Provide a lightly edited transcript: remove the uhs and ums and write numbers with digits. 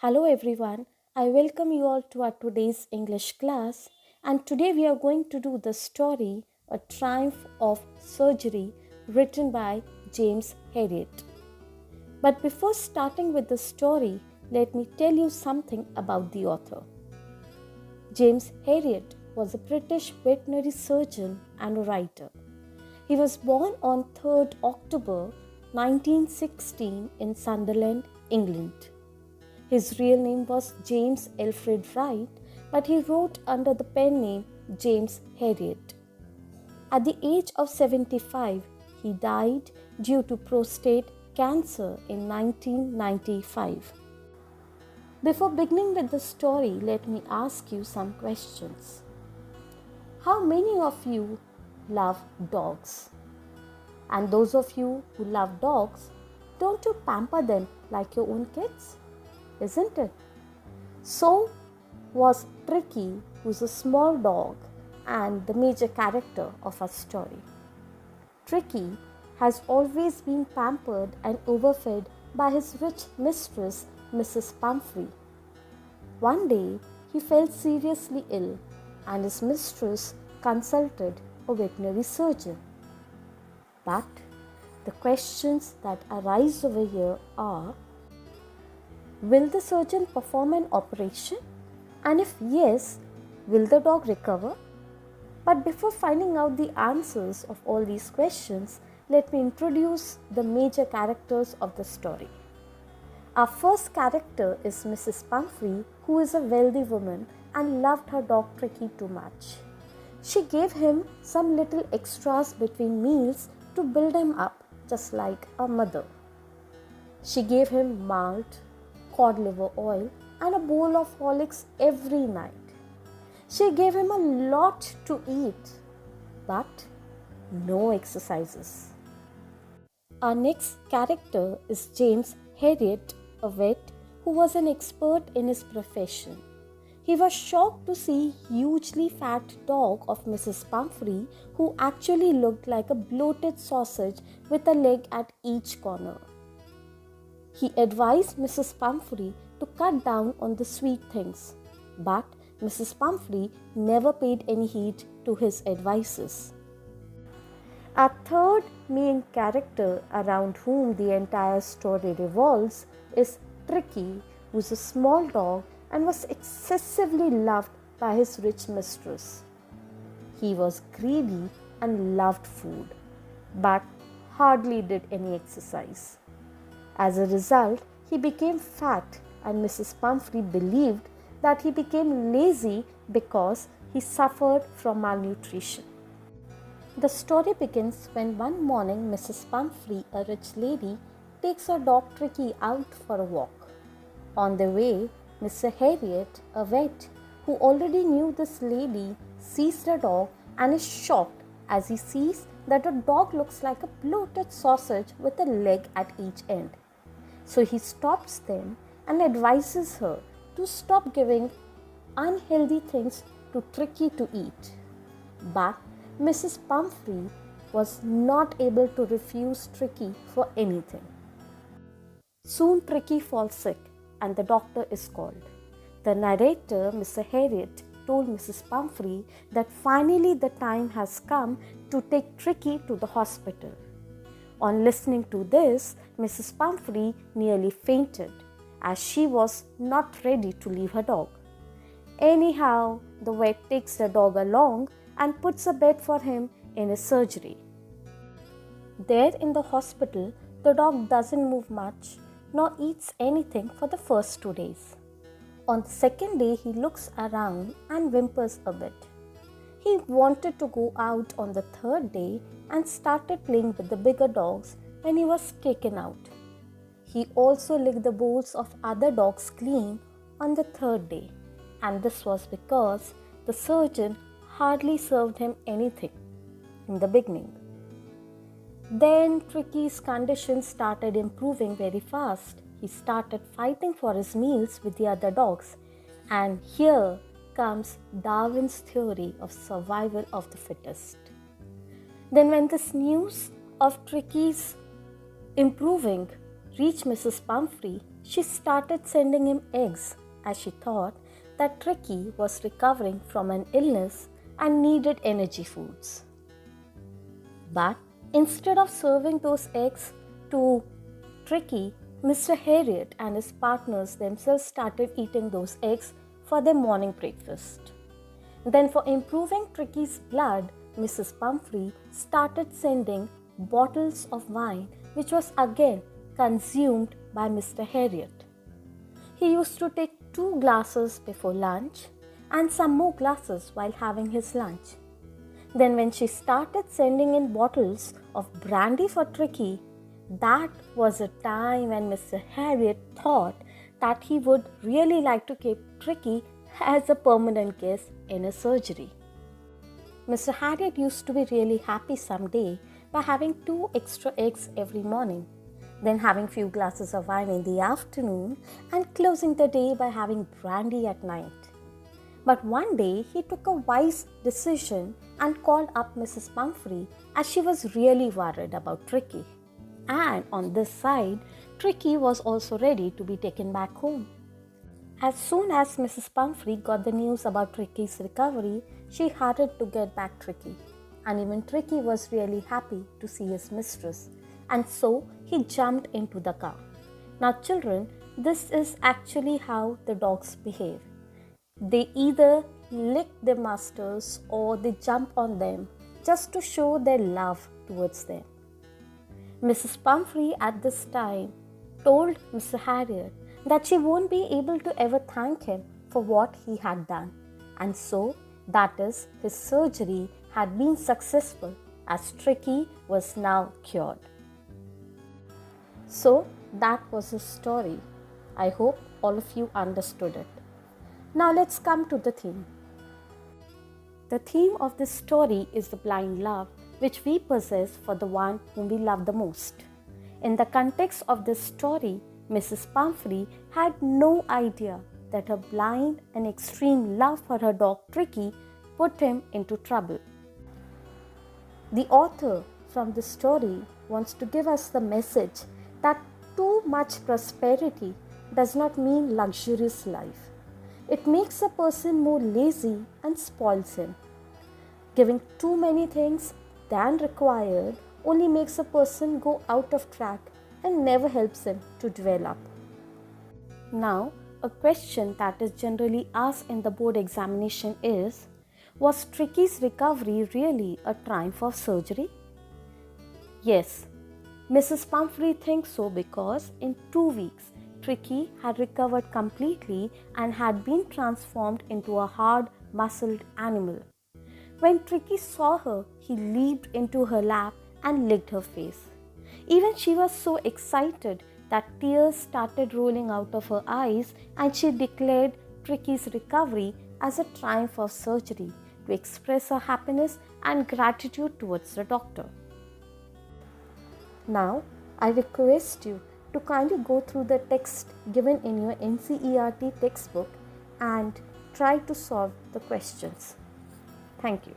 Hello everyone, I welcome you all to our today's English class, and today we are going to do the story A Triumph of Surgery written by James Herriot. But before starting with the story, let me tell you something about the author. James Herriot was a British veterinary surgeon and a writer. He was born on 3rd October 1916 in Sunderland, England. His real name was James Alfred Wright, but he wrote under the pen name James Herriot. At the age of 75, he died due to prostate cancer in 1995. Before beginning with the story, let me ask you some questions. How many of you love dogs? And those of you who love dogs, don't you pamper them like your own kids? Isn't it? So was Tricky, who's a small dog and the major character of our story. Tricky has always been pampered and overfed by his rich mistress, Mrs. Pumphrey. One day, he fell seriously ill and his mistress consulted a veterinary surgeon. But the questions that arise over here are: will the surgeon perform an operation? And if yes, will the dog recover? But before finding out the answers of all these questions, let me introduce the major characters of the story. Our first character is Mrs. Pumphrey, who is a wealthy woman and loved her dog Tricky too much. She gave him some little extras between meals to build him up, just like a mother. She gave him malt, cod liver oil, and a bowl of Horlicks every night. She gave him a lot to eat, but no exercises. Our next character is James Herriot, a vet who was an expert in his profession. He was shocked to see a hugely fat dog of Mrs. Pumphrey who actually looked like a bloated sausage with a leg at each corner. He advised Mrs. Pumphrey to cut down on the sweet things, but Mrs. Pumphrey never paid any heed to his advices. Our third main character around whom the entire story revolves is Tricky, who is a small dog and was excessively loved by his rich mistress. He was greedy and loved food, but hardly did any exercise. As a result, he became fat, and Mrs. Pumphrey believed that he became lazy because he suffered from malnutrition. The story begins when one morning Mrs. Pumphrey, a rich lady, takes her dog Tricky out for a walk. On the way, Mr. Herriot, a vet who already knew this lady, sees the dog and is shocked as he sees that the dog looks like a bloated sausage with a leg at each end. So he stops them and advises her to stop giving unhealthy things to Tricky to eat. But Mrs. Pumphrey was not able to refuse Tricky for anything. Soon Tricky falls sick and the doctor is called. The narrator, Mr. Herriot, told Mrs. Pumphrey that finally the time has come to take Tricky to the hospital. On listening to this, Mrs. Pumphrey nearly fainted as she was not ready to leave her dog. Anyhow, the vet takes the dog along and puts a bed for him in his surgery. There in the hospital, the dog doesn't move much nor eats anything for the first 2 days. On the second day, he looks around and whimpers a bit. He wanted to go out on the third day and started playing with the bigger dogs when he was taken out. He also licked the bowls of other dogs clean on the third day, and this was because the surgeon hardly served him anything in the beginning. Then Tricky's condition started improving very fast. He started fighting for his meals with the other dogs, and here comes Darwin's theory of survival of the fittest. Then when this news of Tricky's improving reached Mrs. Pumphrey, she started sending him eggs as she thought that Tricky was recovering from an illness and needed energy foods. But instead of serving those eggs to Tricky, Mr. Harriot and his partners themselves started eating those eggs for their morning breakfast. Then, for improving Tricky's blood, Mrs. Pumphrey started sending bottles of wine, which was again consumed by Mr. Harriot. He used to take 2 glasses before lunch and some more glasses while having his lunch. Then, when she started sending in bottles of brandy for Tricky, that was a time when Mr. Harriot thought that he would really like to keep Tricky as a permanent guest in his surgery. Mr. Harriot used to be really happy someday by having 2 extra eggs every morning, then having few glasses of wine in the afternoon and closing the day by having brandy at night. But one day he took a wise decision and called up Mrs. Pumphrey as she was really worried about Tricky. And on this side, Tricky was also ready to be taken back home. As soon as Mrs. Pumphrey got the news about Tricky's recovery, she hurried to get back Tricky. And even Tricky was really happy to see his mistress. And so he jumped into the car. Now children, this is actually how the dogs behave. They either lick their masters or they jump on them just to show their love towards them. Mrs. Pumphrey at this time told Mr. Harriot that she won't be able to ever thank him for what he had done. And so, that is, his surgery had been successful as Tricky was now cured. So, that was his story. I hope all of you understood it. Now let's come to the theme. The theme of this story is the blind love which we possess for the one whom we love the most. In the context of this story, Mrs. Pumphrey had no idea that her blind and extreme love for her dog Tricky put him into trouble. The author from this story wants to give us the message that too much prosperity does not mean luxurious life. It makes a person more lazy and spoils him. Giving too many things than required only makes a person go out of track and never helps him to develop. Now, a question that is generally asked in the board examination is, was Tricky's recovery really a triumph of surgery? Yes, Mrs. Pumphrey thinks so because in 2 weeks, Tricky had recovered completely and had been transformed into a hard-muscled animal. When Tricky saw her, he leaped into her lap and licked her face. Even she was so excited that tears started rolling out of her eyes, and she declared Tricky's recovery as a triumph of surgery to express her happiness and gratitude towards the doctor. Now, I request you to kindly go through the text given in your NCERT textbook and try to solve the questions. Thank you.